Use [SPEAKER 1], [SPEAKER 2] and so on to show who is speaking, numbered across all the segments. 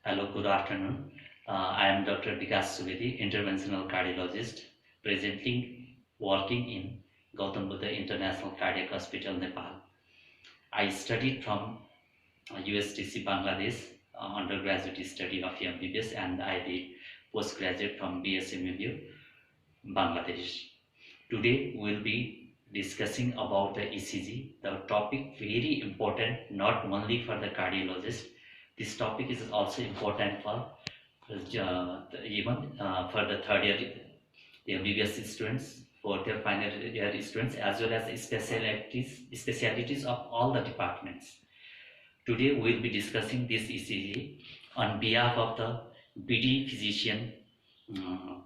[SPEAKER 1] Hello, good afternoon. I am Dr. Vikas Subedi, interventional cardiologist, presently working in Gautam Buddha International Cardiac Hospital, Nepal. I studied from USTC Bangladesh, undergraduate study of MBBS, and I did postgraduate from BSMU, Bangladesh. Today we'll be discussing about the ECG, the topic very important not only for the cardiologist. This topic is also important for even for the third year MBBS students, fourth year final year students, as well as specialties of all the departments. Today we'll be discussing this ECG on behalf of the BD physician.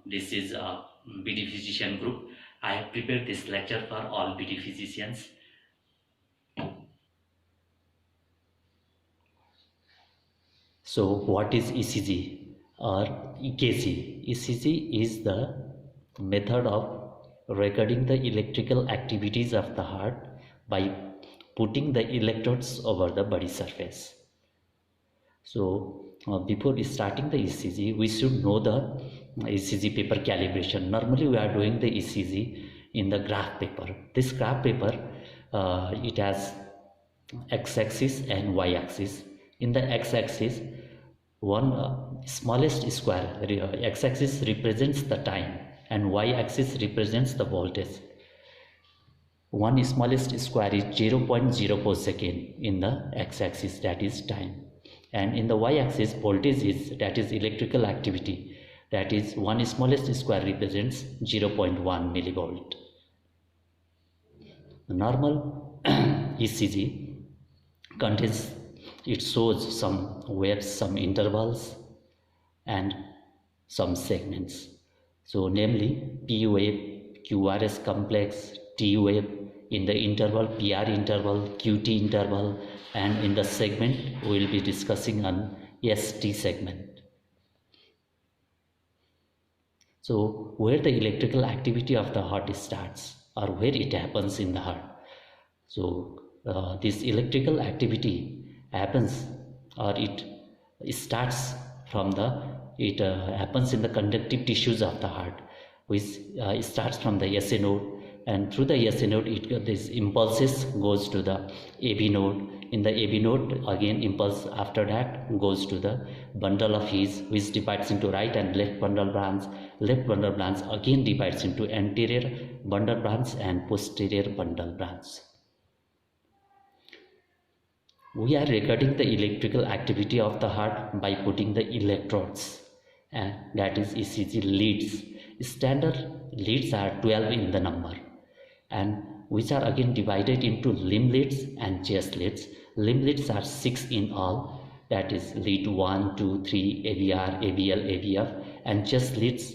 [SPEAKER 1] This is a BD physician group. I have prepared this lecture for all BD physicians. So what is ECG or EKG? ECG is the method of recording the electrical activities of the heart by putting the electrodes over the body surface. So before starting the ECG, we should know the ECG paper calibration. Normally we are doing the ECG in the graph paper. This graph paper, it has x-axis and y-axis. In the x-axis, one smallest square, x-axis represents the time and y-axis represents the voltage. One smallest square is 0.04 second in the x-axis, that is time, and in the y-axis voltage is, that is electrical activity, that is one smallest square represents 0.1 millivolt. The normal ECG contains, it shows some waves, some intervals and some segments. So namely P wave, QRS complex, T wave, in the interval PR interval, QT interval, and in the segment we will be discussing on ST segment. So where the electrical activity of the heart starts or where it happens in the heart. So this electrical activity happens or it starts from the, it happens in the conductive tissues of the heart, which starts from the SA node, and through the SA node this impulses goes to the AB node. In the AB node again impulse after that goes to the bundle of His, which divides into right and left bundle branch. Left bundle branch again divides into anterior bundle branch and posterior bundle branch. We are recording the electrical activity of the heart by putting the electrodes, and that is ECG leads. Standard leads are 12 in the number, and which are again divided into limb leads and chest leads. Limb leads are 6 in all, that is lead 1, 2, 3, AVR, AVL, AVF, and chest leads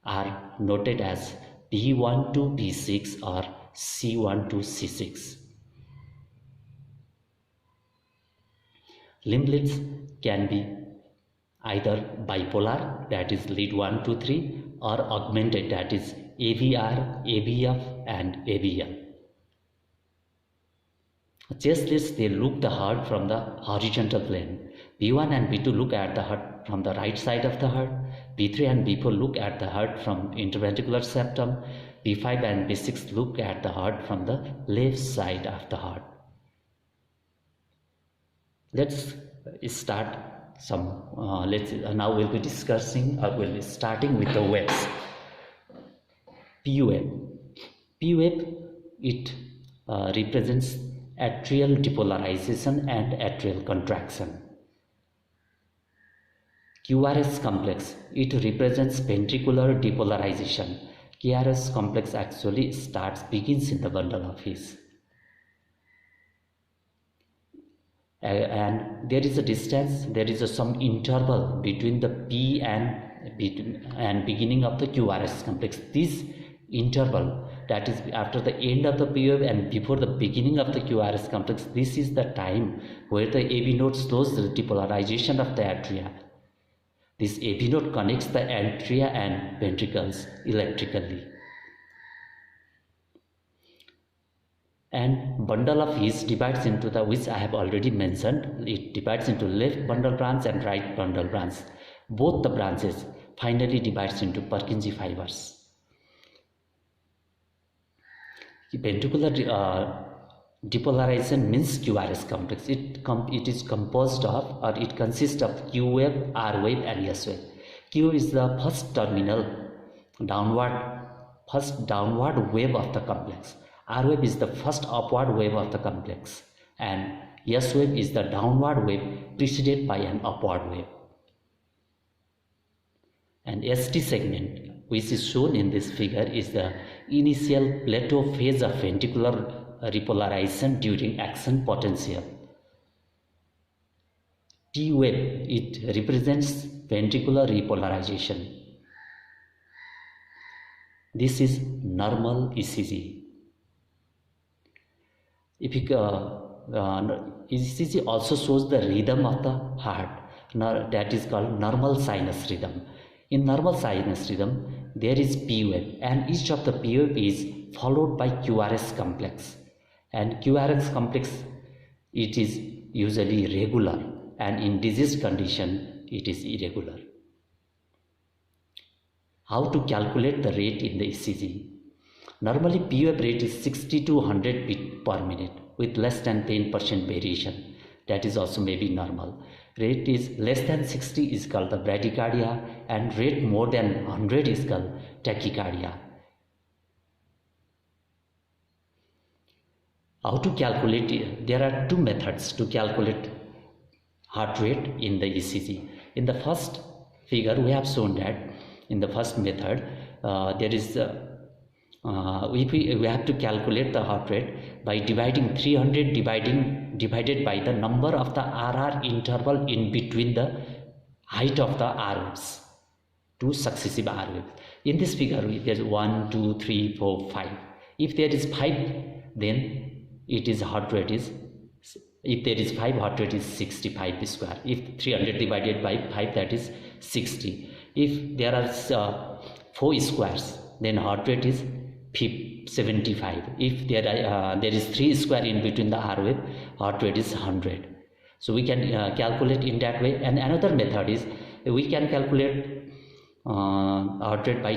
[SPEAKER 1] are noted as P1 to P6 or C1 to C6. Limb leads can be either bipolar, that is lead 1, 2, 3, or augmented, that is AVR, AVF and AVL. Chest leads, they look the heart from the horizontal plane. B1 and B2 look at the heart from the right side of the heart. B3 and B4 look at the heart from interventricular septum. B5 and B6 look at the heart from the left side of the heart. Let's start some, now we'll be discussing, or we'll be starting with the waves. P wave. P wave, it represents atrial depolarization and atrial contraction. QRS complex, it represents ventricular depolarization. QRS complex actually begins in the bundle of His. And there is a distance, there is some interval between the P and beginning of the QRS complex. This interval, that is after the end of the P wave and before the beginning of the QRS complex, this is the time where the AV node slows the depolarization of the atria. This AV node connects the atria and ventricles electrically. and bundle of His divides into the, which I have already mentioned, it divides into left bundle branch and right bundle branch. Both the branches finally divides into Purkinje fibers. Ventricular depolarization means QRS complex. It is composed of, or it consists of Q wave, R wave and S wave. Q is the first downward wave of the complex. R wave is the first upward wave of the complex, and S wave is the downward wave preceded by an upward wave. And ST segment, which is shown in this figure, is the initial plateau phase of ventricular repolarization during action potential. T wave, it represents ventricular repolarization. This is normal ECG. ECG also shows the rhythm of the heart, that is called normal sinus rhythm. In normal sinus rhythm, there is P wave, and each of the P wave is followed by QRS complex. And QRS complex, it is usually regular, and in diseased condition, it is irregular. How to calculate the rate in the ECG? Normally, P wave rate is 60 to 100 beat per minute with less than 10% variation. That is also maybe normal. Rate is less than 60 is called the bradycardia, and rate more than 100 is called tachycardia. How to calculate it? There are two methods to calculate heart rate in the ECG. In the first figure, we have shown that in the first method, there is we have to calculate the heart rate by dividing 300 divided by the number of the RR interval in between the height of the R waves, two successive R waves. In this figure, there is 1, 2, 3, 4, 5. If there is 5, then it is heart rate is, if there is 5, heart rate is 65 square. If 300 divided by 5, that is 60. If there are 4 squares, then heart rate is 75. If there is 3 square in between the R wave, heart rate is 100. So we can calculate in that way. And another method is we can calculate heart rate by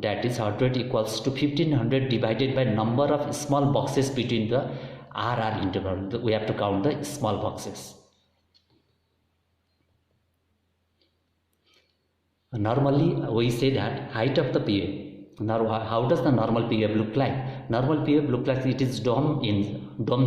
[SPEAKER 1] that is heart rate equals to 1500 divided by number of small boxes between the RR interval. We have to count the small boxes. Normally we say that height of the P wave. Now how does the normal P wave look like? Normal P wave look like it is dome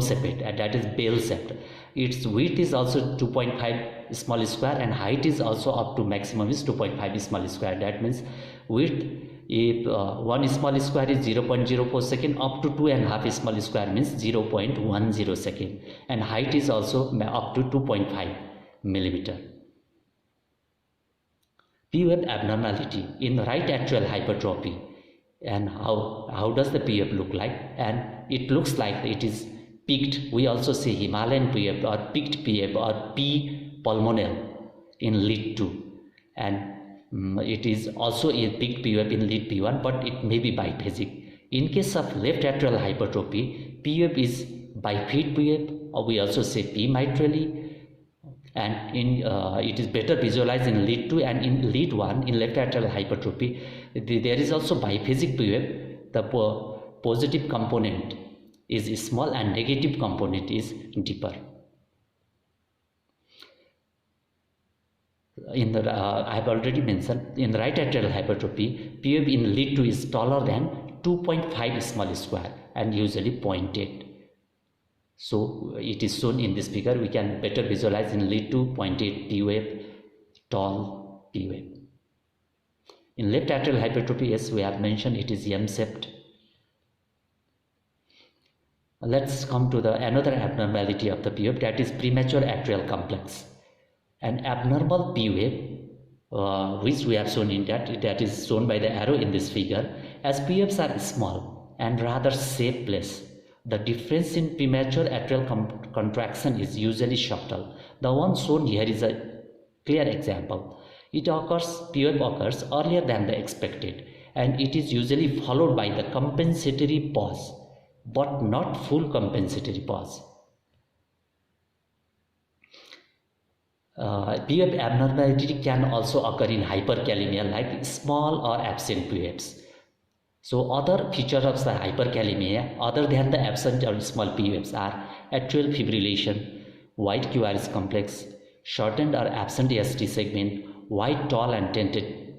[SPEAKER 1] shaped, and that is bell shaped. Its width is also 2.5 small square, and height is also up to maximum is 2.5 small square. That means width, if 1 small square is 0.04 second, up to 2.5 small square means 0.10 second, and height is also up to 2.5 millimeter. P wave abnormality in right atrial hypertrophy. And how does the P wave look like? And it looks like it is peaked. We also say Himalayan P wave or peaked P wave or P pulmonale in lead 2, and it is also a peaked P wave in lead P1, but it may be biphasic. In case of left atrial hypertrophy, P wave is bifid P wave, or we also say P mitrally, and it is better visualized in lead 2, and in lead 1 in left atrial hypertrophy there is also biphasic P wave. The positive component is small and negative component is deeper. In the I have already mentioned, in right atrial hypertrophy, P wave in lead 2 is taller than 2.5 small square and usually 0.8. So it is shown in this figure. We can better visualize in lead 2 0.8 P wave, tall P wave. In left atrial hypertrophy, yes, we have mentioned it is M-shaped. Let's come to the another abnormality of the P wave, that is premature atrial complex. An abnormal P wave, which we have shown in that is shown by the arrow in this figure. As P waves are small and rather shapeless, the difference in premature atrial contraction is usually subtle. The one shown here is a clear example. P wave occurs earlier than the expected, and it is usually followed by the compensatory pause but not full compensatory pause. PUF abnormality can also occur in hyperkalemia, like small or absent PUFs. So other features of the hyperkalemia other than the absent or small PUFs are atrial fibrillation, wide QRS complex, shortened or absent ST segment, wide tall and tented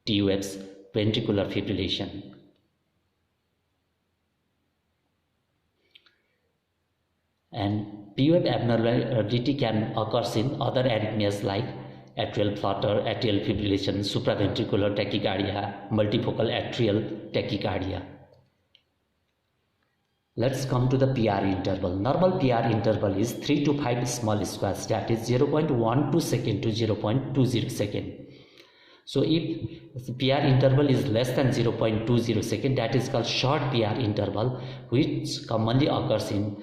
[SPEAKER 1] TUFs, ventricular fibrillation. And PUF abnormality can occur in other arrhythmias like atrial flutter, atrial fibrillation, supraventricular tachycardia, multifocal atrial tachycardia. Let's come to the PR interval. Normal PR interval is 3 to 5 small squares, that is 0.12 second to 0.20 second. So if the PR interval is less than 0.20 second, that is called short PR interval, which commonly occurs in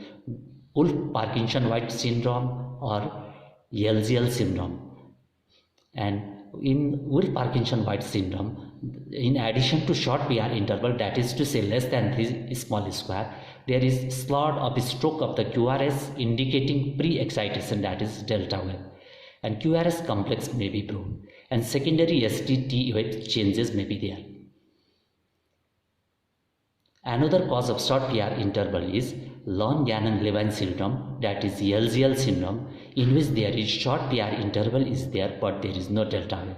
[SPEAKER 1] Wolff-Parkinson-White syndrome or LGL syndrome. And in Wolff-Parkinson-White syndrome, in addition to short PR interval, that is to say less than 3 small square, there is slot of stroke of the QRS indicating pre-excitation, that is delta wave, and QRS complex may be broken, and secondary ST wave changes may be there. Another cause of short PR interval is Lon-Gannon-Levin syndrome, that is LGL syndrome, in which there is short PR interval is there but there is no delta wave.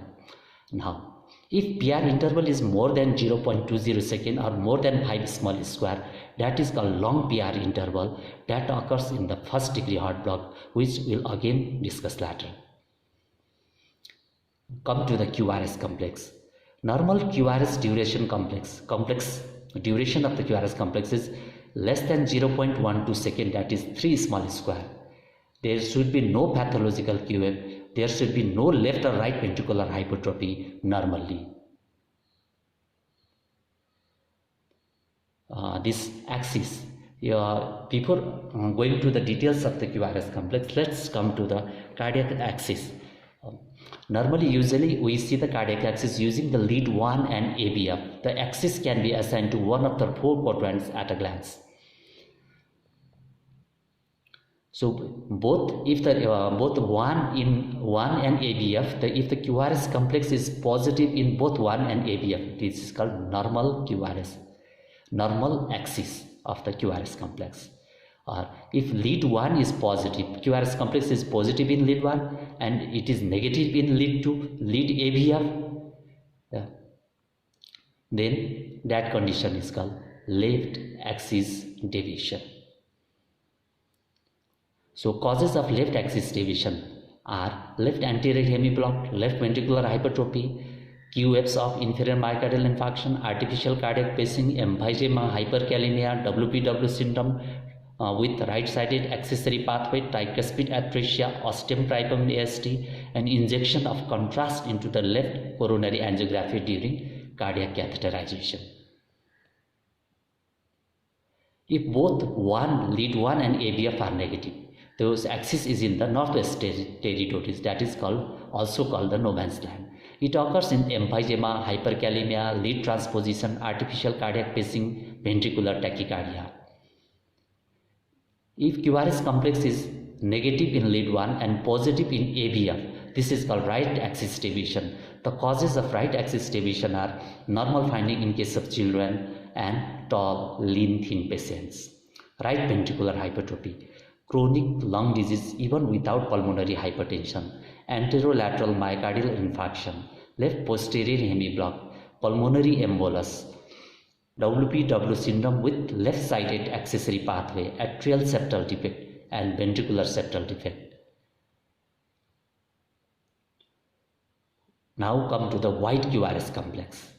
[SPEAKER 1] Now, if PR interval is more than 0.20 second or more than 5 small square, that is called long PR interval, that occurs in the first degree heart block, which we'll again discuss later. Come to the QRS complex. Normal QRS duration complex duration of the QRS complex is less than 0.12 second, that is 3 small square. There should be no pathological QF. There should be no left or right ventricular hypertrophy normally. This axis, before going to the details of the QRS complex, let's come to the cardiac axis. Normally, usually we see the cardiac axis using the lead 1 and ABF. The axis can be assigned to one of the 4 quadrants at a glance. So both, if the both 1 and ABF, if the QRS complex is positive in both 1 and ABF, this is called normal QRS, normal axis of the QRS complex. Or if lead 1 is positive, QRS complex is positive in lead 1 and it is negative in lead 2, lead ABF, then that condition is called left axis deviation. So causes of left axis deviation are left anterior hemiblock, left ventricular hypertrophy, QFs of inferior myocardial infarction, artificial cardiac pacing, emphysema, hyperkalemia, WPW syndrome with right-sided accessory pathway, tricuspid atresia, ostium tripum AST, and injection of contrast into the left coronary angiography during cardiac catheterization. If both lead 1 and ABF are negative, those axis is in the northwest territories, that is also called the no man's land. It occurs in emphysema, hyperkalemia, lead transposition, artificial cardiac pacing, ventricular tachycardia. If QRS complex is negative in lead 1 and positive in ABF, this is called right axis deviation. The causes of right axis deviation are normal finding in case of children and tall, lean, thin patients. Right ventricular hypertrophy, chronic lung disease even without pulmonary hypertension, anterolateral myocardial infarction, left posterior hemiblock, pulmonary embolus, WPW syndrome with left-sided accessory pathway, atrial septal defect, and ventricular septal defect. Now come to the wide QRS complex.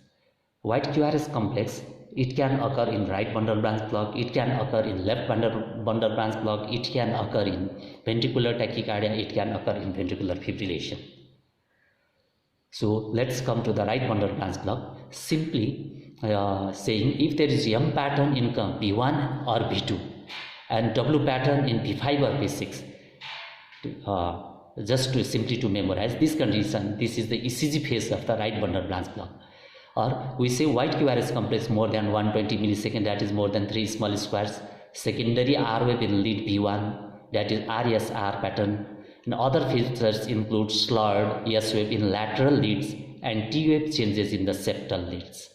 [SPEAKER 1] Wide QRS complex, it can occur in right bundle branch block, it can occur in left bundle branch block, it can occur in ventricular tachycardia, it can occur in ventricular fibrillation. So let's come to the right bundle branch block. Simply saying if there is M pattern in P1 or P2 and W pattern in P5 or P6, just to simply to memorize this condition, this is the ECG phase of the right bundle branch block. Or we say white QRS complex more than 120 millisecond, that is more than 3 small squares. Secondary R wave in lead P1, that is RSR pattern. And other features include slurred S wave in lateral leads and T wave changes in the septal leads.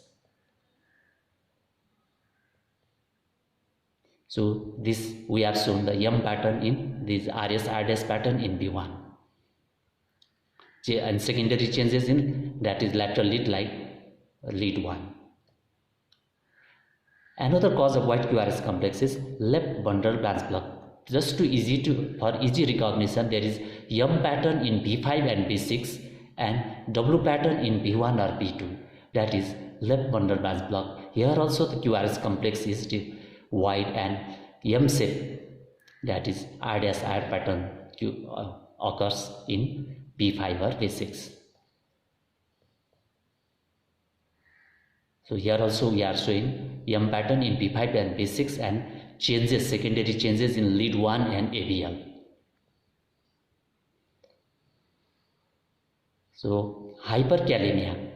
[SPEAKER 1] So this we have shown the M pattern in this RS pattern in B1. And secondary changes in, that is lateral lead, like lead 1. Another cause of white QRS complex is left bundle branch block. Just for easy recognition, there is M pattern in B5 and B6 and W pattern in B1 or B2, that is left bundle branch block. Here also the QRS complex is wide and M shape, that is R-R pattern occurs in B5 or B6. So here also we are showing M pattern in B5 and B6 and secondary changes in lead 1 and ABL. So hyperkalemia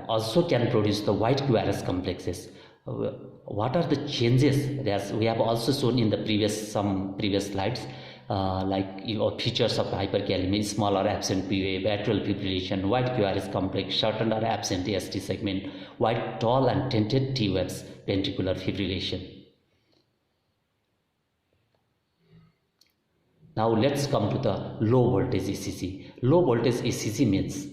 [SPEAKER 1] also can produce the white QRS complexes. What are the changes? We have also shown in the some previous slides, features of hyperkalemia: small or absent P wave, atrial fibrillation, white QRS complex, shortened or absent ST segment, white tall and tinted T waves, ventricular fibrillation. Now let's come to the low voltage ECG. Low voltage ECG means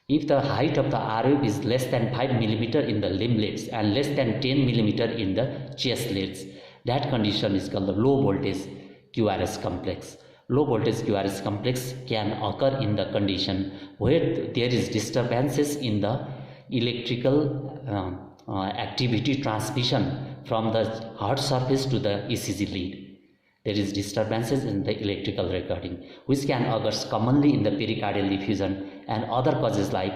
[SPEAKER 1] if the height of the R wave is less than 5 mm in the limb leads and less than 10 mm in the chest leads, that condition is called the low voltage QRS complex. Low voltage QRS complex can occur in the condition where there is disturbances in the electrical activity transmission from the heart surface to the ECG lead. There is disturbances in the electrical recording, which can occur commonly in the pericardial effusion and other causes like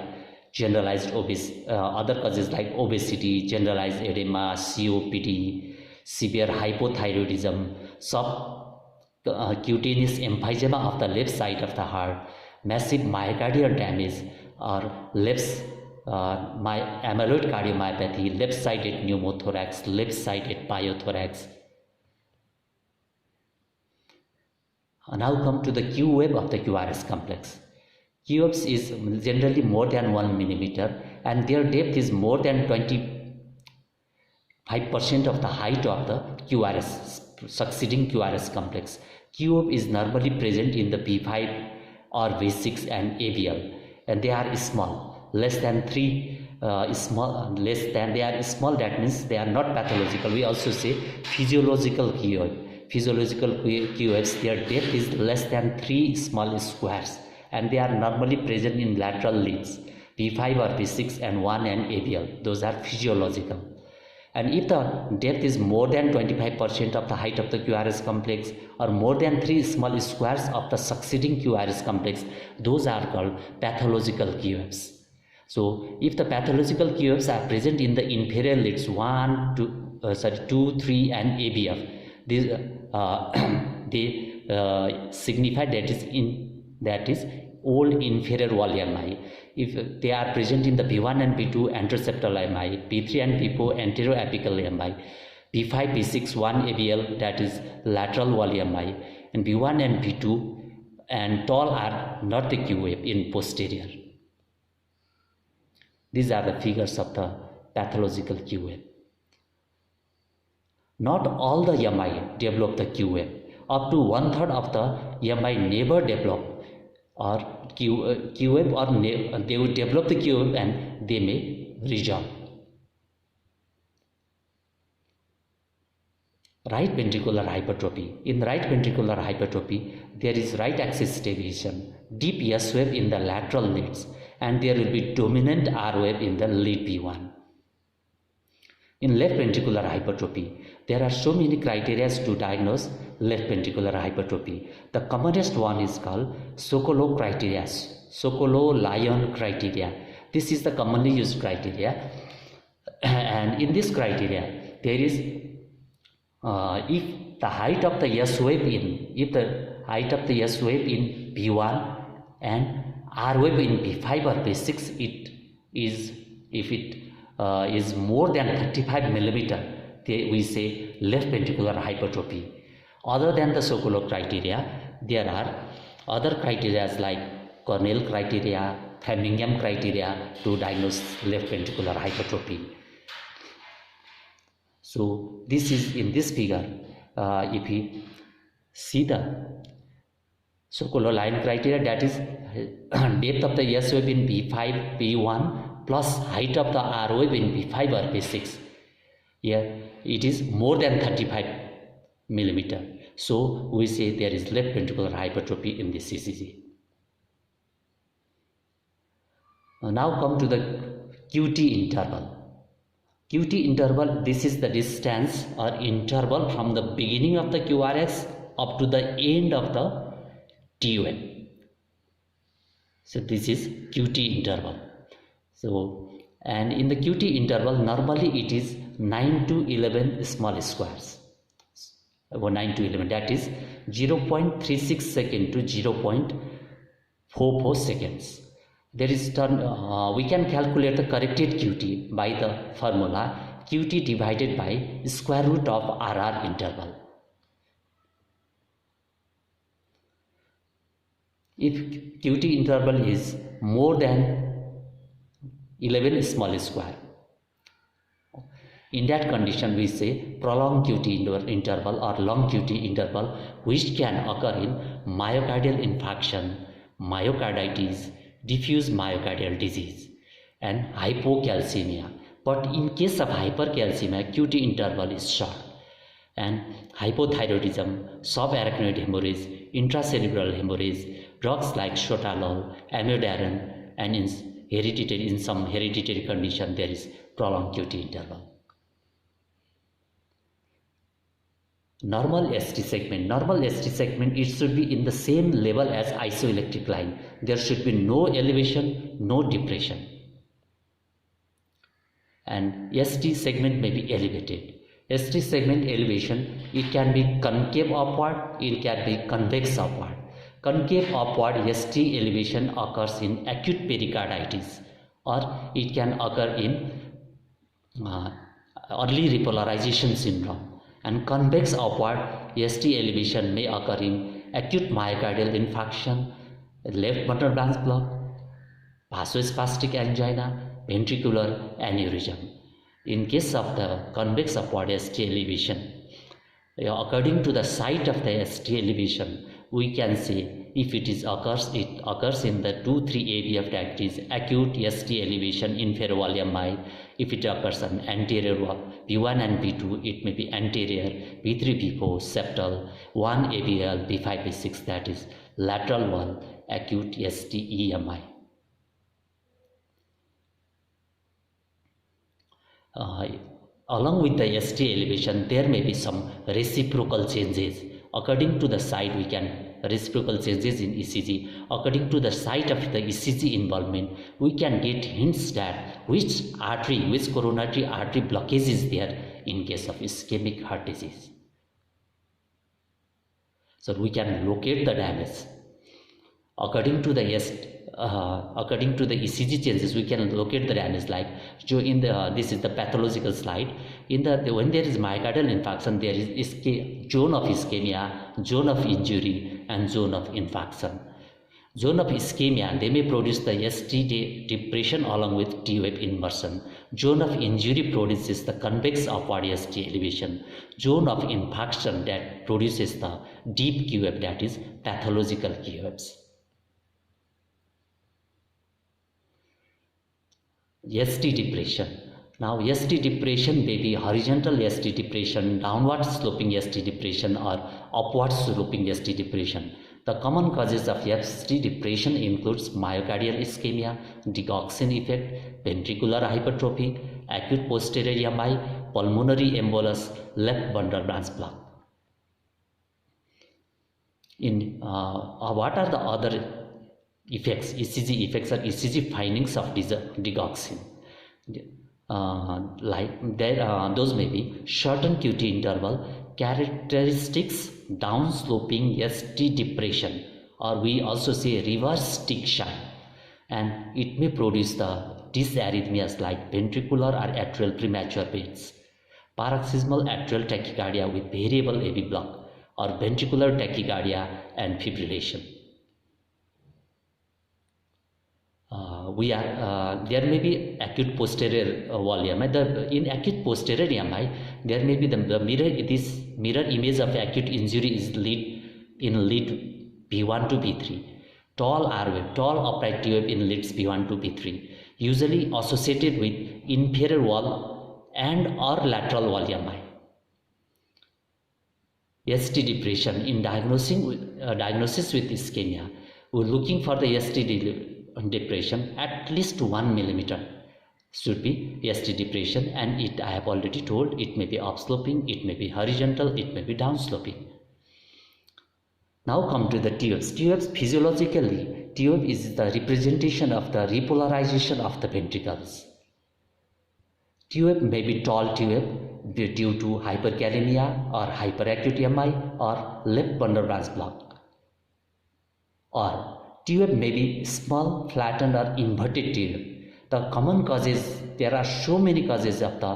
[SPEAKER 1] obesity, generalized edema, COPD, severe hypothyroidism, subcutaneous emphysema of the left side of the heart, massive myocardial damage, or amyloid cardiomyopathy, left-sided pneumothorax, left-sided pyothorax. Now come to the Q wave of the QRS complex. Q waves is generally more than 1 mm and their depth is more than 25% of the height of the succeeding QRS complex. Q wave is normally present in the P5 or V6 and ABL, and they are small, less than 3 they are small, that means they are not pathological. We also say physiological Q wave. Physiological Q waves, their depth is less than 3 small squares and they are normally present in lateral leads, P5 or P6 and 1 and ABL. Those are physiological. And if the depth is more than 25% of the height of the QRS complex or more than 3 small squares of the succeeding QRS complex, those are called pathological Q waves. So if the pathological Q waves are present in the inferior leads 2, 3 and ABF, they signify that is old inferior wall MI. If they are present in the B1 and B2 anteroseptal MI, B3 and B4 anteroapical MI, B5, B6, 1 ABL, that is lateral wall MI, and B1 and B2 and tall are not the Q wave in posterior. These are the figures of the pathological Q wave. Not all the MI develop the Q wave. Up to 1/3 of the MI never develop or Q wave, or they will develop the Q wave and they may resolve. Right ventricular hypertrophy. In right ventricular hypertrophy, there is right axis deviation, deep S wave in the lateral leads, and there will be dominant R wave in the lead P1. In left ventricular hypertrophy, there are so many criteria to diagnose left ventricular hypertrophy. The commonest one is called Sokolov criteria, Sokolov-Lyon criteria. This is the commonly used criteria, and in this criteria, there is if the height of the S wave in B1 and R wave in P5 or P6, it is, if it is more than 35 millimeter, we say left ventricular hypertrophy. Other than the Sokolov criteria, there are other criteria like Cornell criteria, Framingham criteria to diagnose left ventricular hypertrophy. So this is in this figure. If we see the Sokolov line criteria, that is depth of the S wave in P5, P1 plus height of the R wave in P5 or P6. Here it is more than 35 millimeter. So we say there is left ventricular hypertrophy in this ECG. Now come to the QT interval. QT interval, this is the distance or interval from the beginning of the QRS up to the end of the T-wave. So this is QT interval. So, and in the QT interval, normally it is 9 to 11 small squares. 9 to 11, that is 0.36 second to 0.44 seconds. There is we can calculate the corrected QT by the formula QT divided by square root of RR interval. If QT interval is more than 11 small square, in that condition we say prolonged QT interval or long QT interval, which can occur in myocardial infarction, myocarditis, diffuse myocardial disease and hypocalcemia. But in case of hypercalcemia, QT interval is short, and hypothyroidism, subarachnoid hemorrhage, intracerebral hemorrhage, drugs like sotalol, amiodarone, and in some hereditary condition there is prolonged QT interval. Normal ST segment. Normal ST segment, it should be in the same level as isoelectric line. There should be no elevation, no depression. And ST segment may be elevated. ST segment elevation, it can be concave upward, it can be convex upward. Concave upward ST elevation occurs in acute pericarditis, or it can occur in early repolarization syndrome. And convex upward ST elevation may occur in acute myocardial infarction, left bundle branch block, vasospastic angina, ventricular aneurysm. In case of the convex upward ST elevation, according to the site of the ST elevation, we can say if it occurs in the 2-3 AVF, that is acute ST elevation in pherovallium. If it occurs on anterior wall V1 and V2, it may be anterior, V3, V4, septal, 1 AVL, V5, V6, that is lateral wall acute ST EMI. Along with the ST elevation, there may be some reciprocal changes. According to the site, we can reciprocal changes in ECG. According to the site of the ECG involvement, we can get hints that which coronary artery blockage is there in case of ischemic heart disease. So we can locate the damage. According to the ECG changes, we can locate the damage. Like in the this is the pathological slide. When there is myocardial infarction, there is zone of ischemia, zone of injury, and zone of infarction. Zone of ischemia, they may produce the ST depression along with T-wave inversion. Zone of injury produces the convex upward ST elevation. Zone of infarction, that produces the deep Q-wave, that is pathological Q-waves. ST depression. Now ST depression may be horizontal ST depression, downward sloping ST depression, or upward sloping ST depression. The common causes of ST depression includes myocardial ischemia, digoxin effect, ventricular hypertrophy, acute posterior MI, pulmonary embolus, left bundle branch block. What are the other effects, ECG effects or ECG findings of digoxin? Those may be shortened QT interval, characteristics downsloping ST depression, or we also say reverse stick shine. and it may produce the dysarrhythmias like ventricular or atrial premature beats, paroxysmal atrial tachycardia with variable AV block, or ventricular tachycardia and fibrillation. There may be acute posterior wall EMI. In acute posterior EMI, there may be the mirror image of acute injury is lead B1 to B3. Tall R wave, tall upright T wave in leads B1 to B3, usually associated with inferior wall and or lateral wall EMI. ST depression in diagnosis with ischemia. We're looking for the ST depression at least 1 millimeter should be ST depression, and I have already told it may be upsloping, it may be horizontal, it may be downsloping. Now come to the TWAVEs. TWAVEs, physiologically, TWAVE is the representation of the repolarization of the ventricles. TWAVE may be tall TWAVE due to hyperkalemia or hyperacute MI or left bundle branch block, or TWAVE may be small, flattened or inverted TWAVE. The common causes, there are so many causes of the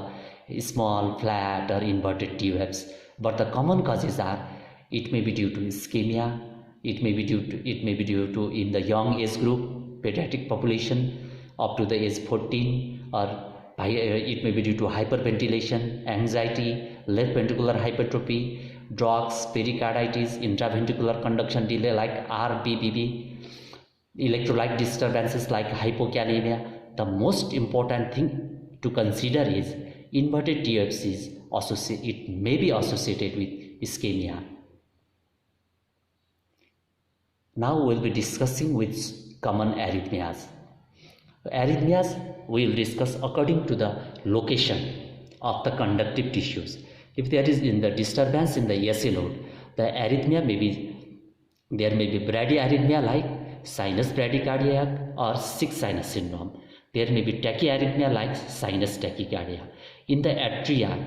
[SPEAKER 1] small, flat or inverted TWAVEs, but the common causes are, it may be due to ischemia, it may be due to in the young age group, pediatric population up to the age 14, or it may be due to hyperventilation, anxiety, left ventricular hypertrophy, drugs, pericarditis, intraventricular conduction delay like RBBB, electrolyte disturbances like hypokalemia. The most important thing to consider is inverted TFCs it may be associated with ischemia. Now we'll be discussing with common arrhythmias. Arrhythmias we will discuss according to the location of the conductive tissues. If there is in the disturbance in the SA node, the arrhythmia there may be bradyarrhythmia like sinus bradycardia or sick sinus syndrome. There may be tachyarrhythmia like sinus tachycardia. In the atria,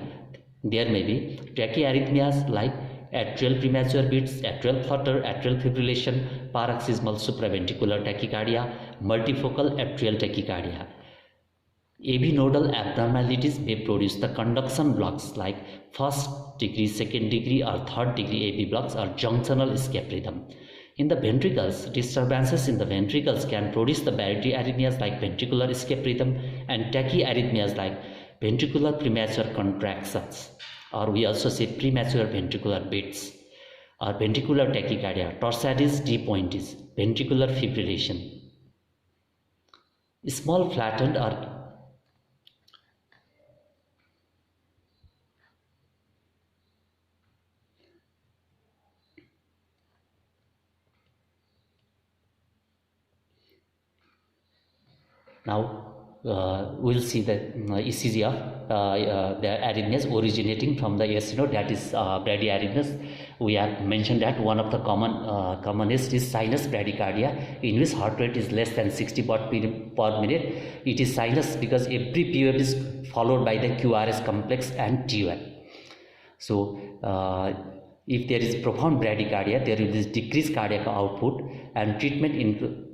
[SPEAKER 1] there may be tachyarrhythmias like atrial premature beats, atrial flutter, atrial fibrillation, paroxysmal supraventricular tachycardia, multifocal atrial tachycardia. AV nodal abnormalities may produce the conduction blocks like first degree, second degree or third degree AV blocks or junctional escape rhythm. In the ventricles, disturbances in the ventricles can produce the bradyarrhythmias like ventricular escape rhythm and tachyarrhythmias like ventricular premature contractions, or we also say premature ventricular beats, or ventricular tachycardia, torsades de pointes, ventricular fibrillation. Small flattened or now we'll see the ECG of the arrhythmias originating from the SA node, that is bradyarrhythmias. We have mentioned that one of the commonest is sinus bradycardia, in which heart rate is less than 60 beats per minute. It is sinus because every PWAVE is followed by the QRS complex and TWAVE. So if there is profound bradycardia, there will be decreased cardiac output, and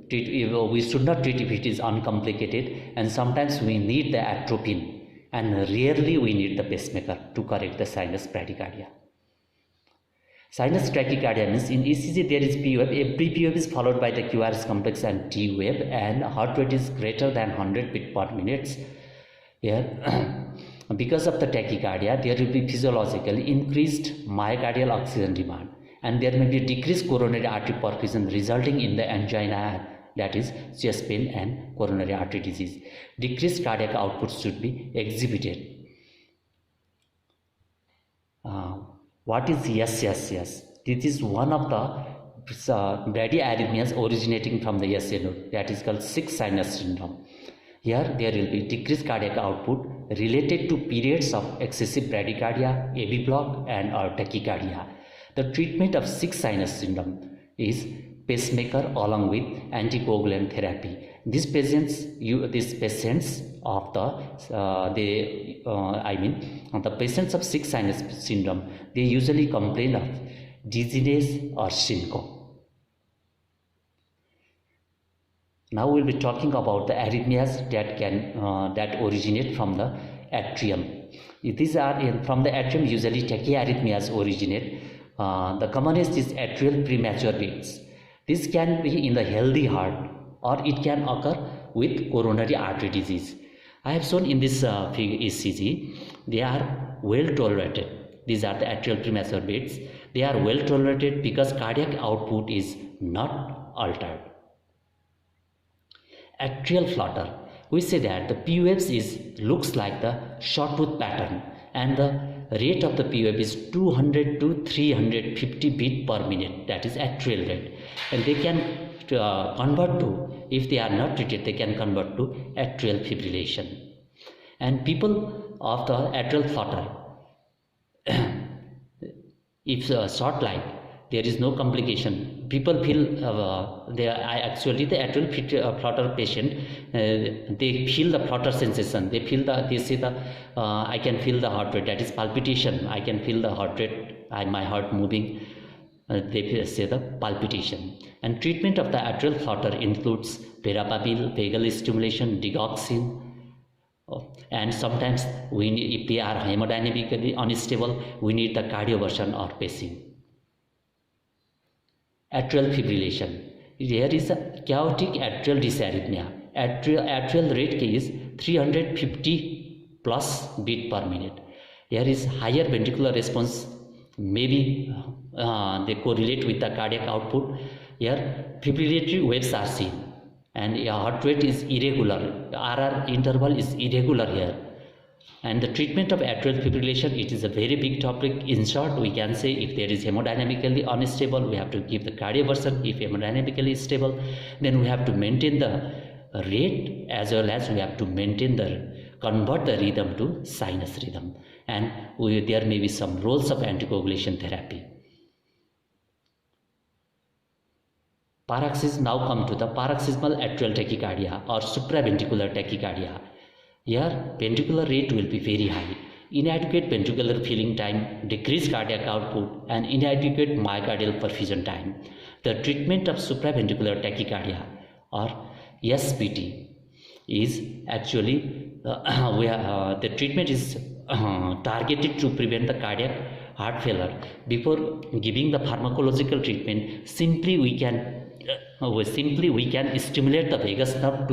[SPEAKER 1] we should not treat if it is uncomplicated, and sometimes we need the atropine and rarely we need the pacemaker to correct the sinus bradycardia. Sinus tachycardia means in ECG there is P wave, every P wave is followed by the QRS complex and T wave, and heart rate is greater than 100 beats per minute. Here because of the tachycardia, there will be physiologically increased myocardial oxygen demand, and there may be decreased coronary artery perfusion resulting in the angina, that is chest pain and coronary artery disease. Decreased cardiac output should be exhibited. What is SSS? This is one of the bradyarrhythmias originating from the SA node, that is called sick sinus syndrome. Here there will be decreased cardiac output related to periods of excessive bradycardia, AV block and or tachycardia. The treatment of sick sinus syndrome is pacemaker along with anticoagulant therapy. These patients of the patients of sick sinus syndrome, they usually complain of dizziness or syncope. Now we'll be talking about the arrhythmias that originate from the atrium. These are from the atrium. Usually tachyarrhythmias originate. The commonest is atrial premature beats. This can be in the healthy heart, or it can occur with coronary artery disease. I have shown in this ECG, they are well tolerated. These are the atrial premature beats. They are well tolerated because cardiac output is not altered. Atrial flutter, we say that the P waves looks like the sawtooth pattern, and the rate of the P wave is 200 to 350 beat per minute. That is atrial rate, and they can convert to, if they are not treated, they can convert to atrial fibrillation. And people of the atrial flutter, if short like, there is no complication. People feel the atrial flutter patient, they feel the flutter sensation. They say I can feel the heart rate, that is palpitation. I can feel the heart rate, my heart moving. They say the palpitation. And treatment of the atrial flutter includes verapamil, vagal stimulation, digoxin. And sometimes if they are hemodynamically unstable, we need the cardioversion or pacing. Atrial fibrillation. There is a chaotic atrial dysarrhythmia. Atrial rate is 350 plus beat per minute. There is higher ventricular response. Maybe they correlate with the cardiac output. Here fibrillatory waves are seen, and heart rate is irregular. RR interval is irregular here. And the treatment of atrial fibrillation, it is a very big topic. In short, we can say if there is hemodynamically unstable, we have to give the cardioversion. If hemodynamically stable, then we have to maintain the rate, as well as we have to convert the rhythm to sinus rhythm. And there may be some roles of anticoagulation therapy. Paroxysm. Now come to the paroxysmal atrial tachycardia or supraventricular tachycardia. Here ventricular rate will be very high. Inadequate ventricular filling time, decreased cardiac output, and inadequate myocardial perfusion time. The treatment of supraventricular tachycardia or SVT is actually the treatment is targeted to prevent the cardiac heart failure. Before giving the pharmacological treatment, simply we can stimulate the vagus nerve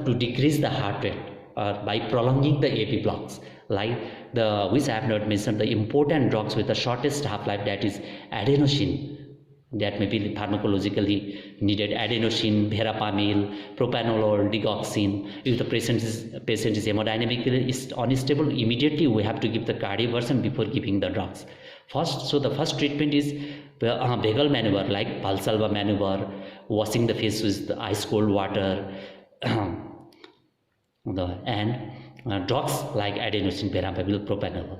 [SPEAKER 1] to decrease the heart rate by prolonging the AP blocks, like which I have not mentioned, the important drugs with the shortest half-life, that is adenosine, that may be pharmacologically needed. Adenosine, verapamil, propranolol, digoxin. If the patient is hemodynamically unstable, immediately we have to give the cardioversion before giving the drugs. The first treatment is vagal maneuver, like Valsalva maneuver, washing the face with the ice cold water, and drugs like adenosine, verapamil, propranolol.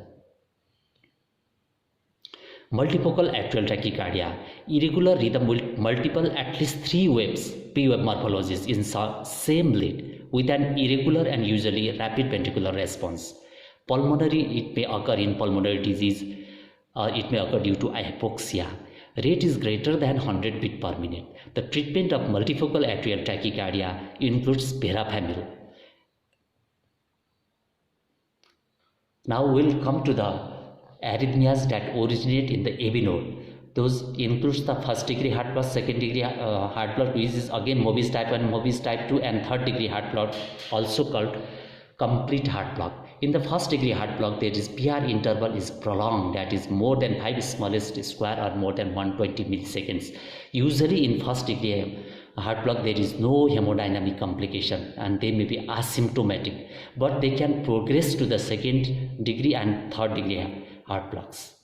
[SPEAKER 1] Multifocal atrial tachycardia, irregular rhythm with multiple, at least 3 waves, P wave morphologies in same lead with an irregular and usually rapid ventricular response. Pulmonary, it may occur in pulmonary disease, it may occur due to hypoxia. Rate is greater than 100 beat per minute. The treatment of multifocal atrial tachycardia includes verapamil. Now we'll come to the arrhythmias that originate in the AV node. Those includes the first degree heart block, second degree heart block, which is again Mobis type 1, Mobis type 2, and third degree heart block, also called complete heart block. In the first degree heart block, there is PR interval is prolonged, that is more than 5 smallest square or more than 120 milliseconds. Usually in first degree heart block, there is no hemodynamic complication and they may be asymptomatic, but they can progress to the second degree and third degree heart blocks.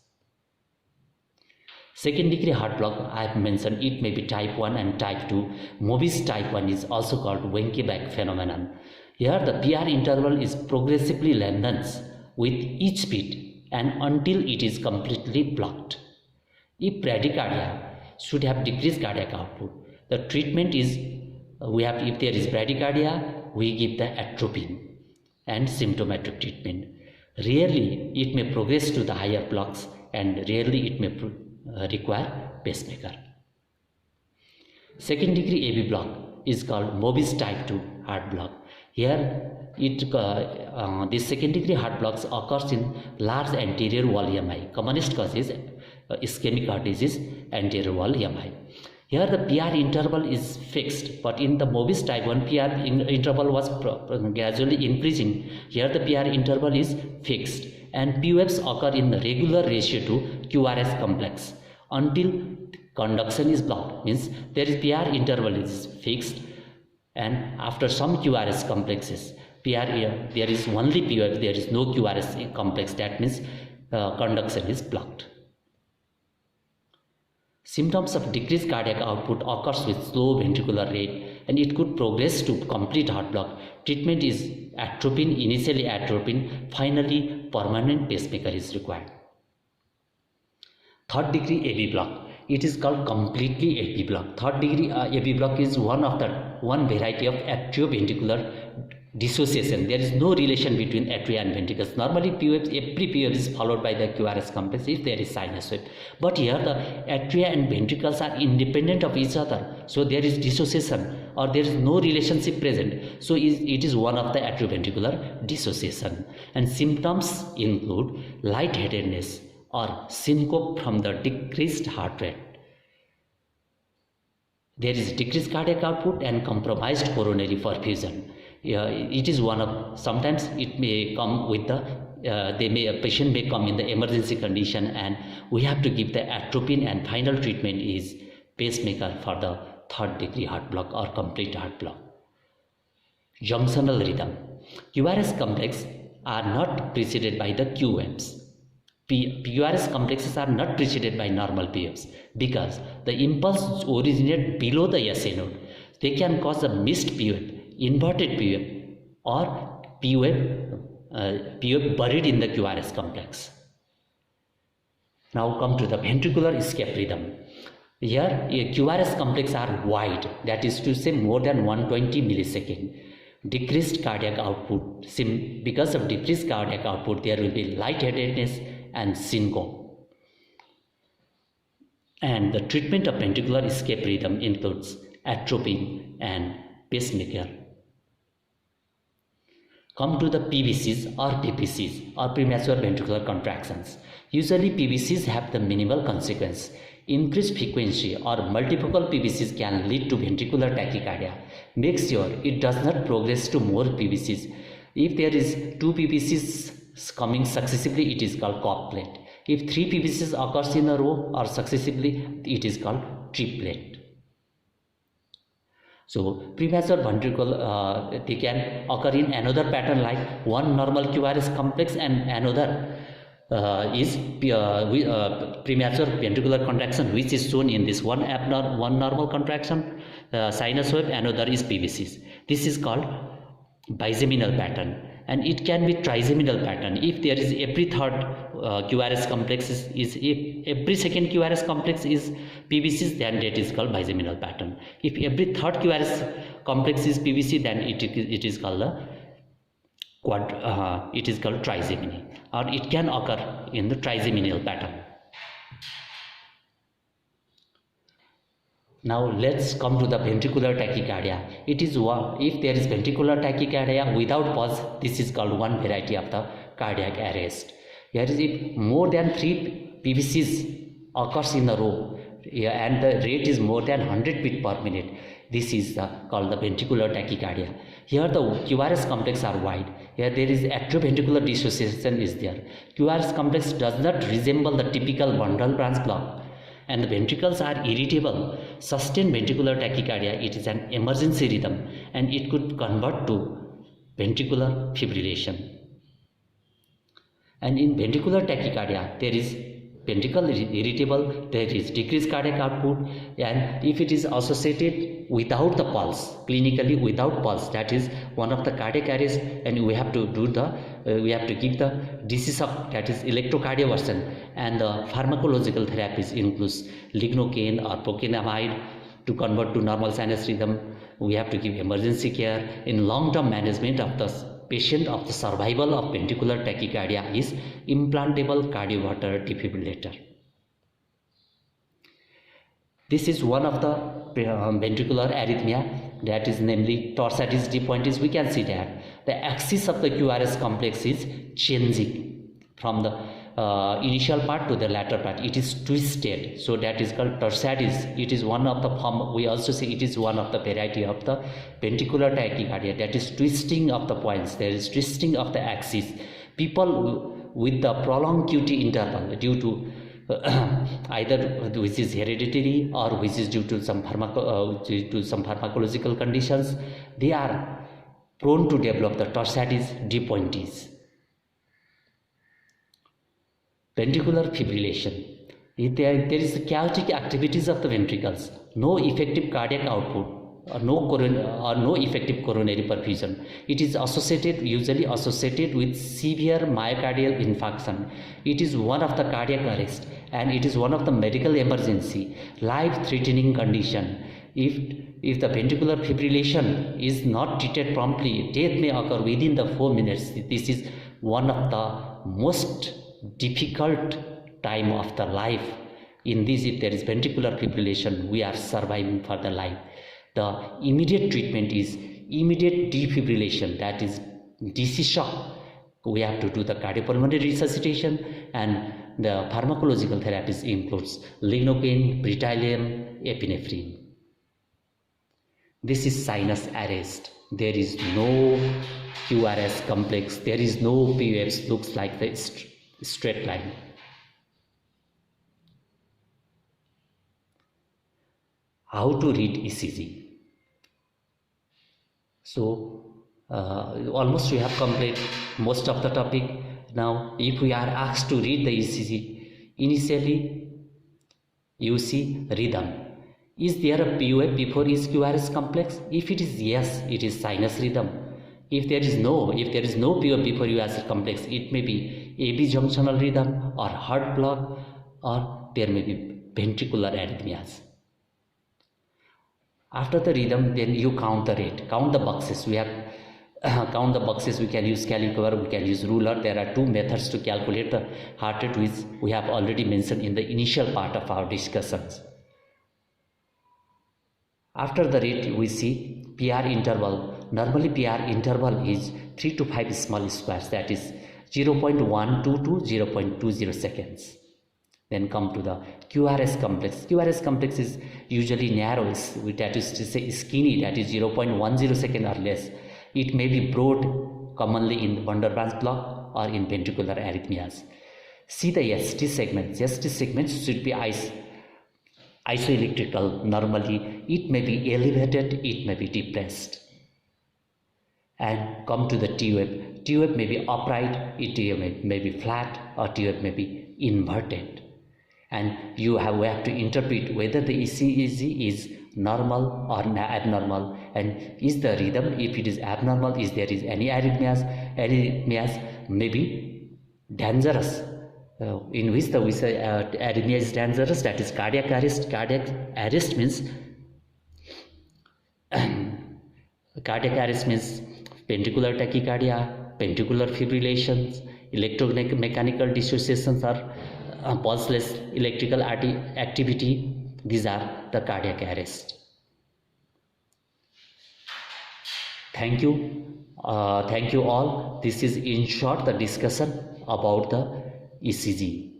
[SPEAKER 1] Second degree heart block, I have mentioned, it may be type 1 and type 2. Mobis type 1 is also called Wenckebach phenomenon. Here the PR interval is progressively lengthens with each beat and until it is completely blocked. If bradycardia should have decreased cardiac output, the treatment is, if there is bradycardia, we give the atropine and symptomatic treatment. Rarely it may progress to the higher blocks and rarely it may require pacemaker. Second degree AV block is called Mobis type 2 heart block. Here this second degree heart blocks occurs in large anterior wall EMI. Commonest cause is ischemic heart disease, anterior wall EMI. Here the PR interval is fixed, but in the Mobis type 1 PR interval was gradually increasing. Here the PR interval is fixed and PVEFs occur in the regular ratio to QRS complex until conduction is blocked. Means there is PR interval is fixed, and after some QRS complexes, there is only PVEF, there is no QRS complex. That means conduction is blocked. Symptoms of decreased cardiac output occurs with slow ventricular rate, and it could progress to complete heart block. Treatment is atropine, initially atropine, finally permanent pacemaker is required. Third degree AV block. It is called completely AV block. Third degree AV block is one variety of atrioventricular dissociation. There is no relation between atria and ventricles. Normally every PVEF is followed by the QRS complex if there is sinus wave. But here the atria and ventricles are independent of each other. So there is dissociation or there is no relationship present. So it is one of the atrioventricular dissociation. And symptoms include lightheadedness or syncope from the decreased heart rate. There is decreased cardiac output and compromised coronary perfusion. It is one of, sometimes it may come with the a patient may come in the emergency condition, and we have to give the atropine, and final treatment is pacemaker for the third degree heart block or complete heart block. Junctional rhythm. QRS complex are not preceded by the QMs. QRS complexes are not preceded by normal PFs because the impulse originate below the SA node. They can cause a missed PF, inverted PF, or PF buried in the QRS complex. Now come to the ventricular escape rhythm. Here QRS complex are wide, that is to say more than 120 millisecond. Decreased cardiac output. Because of decreased cardiac output, there will be lightheadedness and syncope. And the treatment of ventricular escape rhythm includes atropine and pacemaker. Come to the PVCs or PPCs or premature ventricular contractions. Usually PVCs have the minimal consequence. Increased frequency or multifocal PVCs can lead to ventricular tachycardia. Make sure it does not progress to more PVCs. If there is 2 PVCs coming successively, it is called couplet. If 3 PVCs occurs in a row or successively, it is called triplet. So premature ventricle they can occur in another pattern, like one normal QRS complex and another is premature ventricular contraction, which is shown in this one normal contraction, sinus wave, another is PVCs. This is called biseminal pattern, and it can be triseminal pattern if there is every third QRS complex is if every second QRS complex is PVCs, then that is called biseminal pattern. If every third QRS complex is PVC, then it is called triseminy, or it can occur in the triseminal pattern. Now let's come to the ventricular tachycardia. It is if there is ventricular tachycardia without pulse, this is called one variety of the cardiac arrest. Here is if more than 3 PVCs occurs in a row and the rate is more than 100 beats per minute, this is called the ventricular tachycardia. Here the QRS complex are wide. Here there is atrioventricular dissociation is there. QRS complex does not resemble the typical bundle branch block, and the ventricles are irritable. Sustained ventricular tachycardia, it is an emergency rhythm, and it could convert to ventricular fibrillation. And in ventricular tachycardia, there is ventricle irritable, there is decreased cardiac output, and if it is associated without the pulse, clinically without pulse, that is one of the cardiac arrest, and we have to give the DC shock, that is electrocardioversion, and the pharmacological therapies includes lignocaine or procainamide to convert to normal sinus rhythm. We have to give emergency care. In long-term management of the patient of the survival of ventricular tachycardia is implantable cardioverter defibrillator. This is one of the ventricular arrhythmia, that is namely torsades de pointes, we can see that the axis of the QRS complex is changing from the initial part to the latter part. It is twisted, so that is called torsades. It is one of the form, we also say it is one of the variety of the ventricular tachycardia, that is twisting of the points, there is twisting of the axis. People with the prolonged QT interval due to either which is hereditary or which is due to some pharmacological conditions, they are prone to develop the torsades de pointes. Ventricular fibrillation. If there is chaotic activities of the ventricles, no effective cardiac output, or no effective coronary perfusion. It is usually associated with severe myocardial infarction. It is one of the cardiac arrest, and it is one of the medical emergency, life-threatening condition. If the ventricular fibrillation is not treated promptly, death may occur within the 4 minutes. This is one of the most difficult time of the life. In this, if there is ventricular fibrillation, we are surviving for the life. The immediate treatment is immediate defibrillation, that is DC shock. We have to do the cardiopulmonary resuscitation, and the pharmacological therapies includes lignocaine, britaglium, epinephrine. This is sinus arrest. There is no QRS complex. There is no POX, looks like the straight line. How to read ECG? So almost we have completed most of the topic. Now if we are asked to read the ECG, initially you see rhythm. Is there a POF before is QRS complex? If it is yes, it is sinus rhythm. If there is no POF before QRS complex, it may be AB junctional rhythm or heart block, or there may be ventricular arrhythmias. After the rhythm, then you count the rate, count the boxes. We have count the boxes. We can use caliper, we can use ruler. There are two methods to calculate the heart rate, which we have already mentioned in the initial part of our discussions. After the rate, we see PR interval. Normally PR interval is 3 to 5 small squares, that is 0.12 to 0.20 seconds. Then come to the QRS complex. QRS complex is usually narrow, that is to say skinny, that is 0.10 second or less. It may be broad, commonly in van der Waals block or in ventricular arrhythmias. See the ST segments. ST segments should be isoelectrical. Normally it may be elevated, it may be depressed. And come to the T-wave. T-wave may be upright, T-wave may be flat, or T-wave may be inverted. And we have to interpret whether the ECG is normal or abnormal, and is the rhythm, if it is abnormal, is there is any arrhythmias may be dangerous, in which the arrhythmia is dangerous, that is cardiac arrest. Cardiac arrest means ventricular tachycardia, ventricular fibrillations, electromechanical dissociations, or pulseless electrical activity. These are the cardiac arrest. Thank you all. This is in short the discussion about the ECG.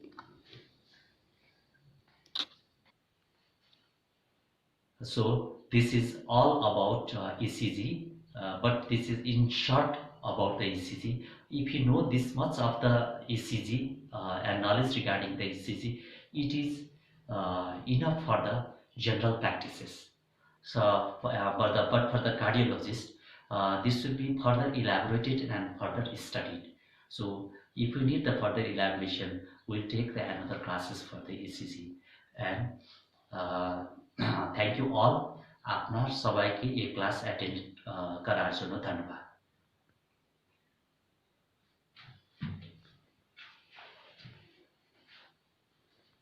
[SPEAKER 1] So this is all about ECG, but this is in short about the ECG. If you know this much of the ECG and knowledge regarding the ECG, it is enough for the general practices. So for the cardiologist, this should be further elaborated and further studied. So if you need the further elaboration, we'll take the another classes for the ECG. And thank you all, আপনার সবাইকে এই class attend করার জন্য ধন্যবাদ।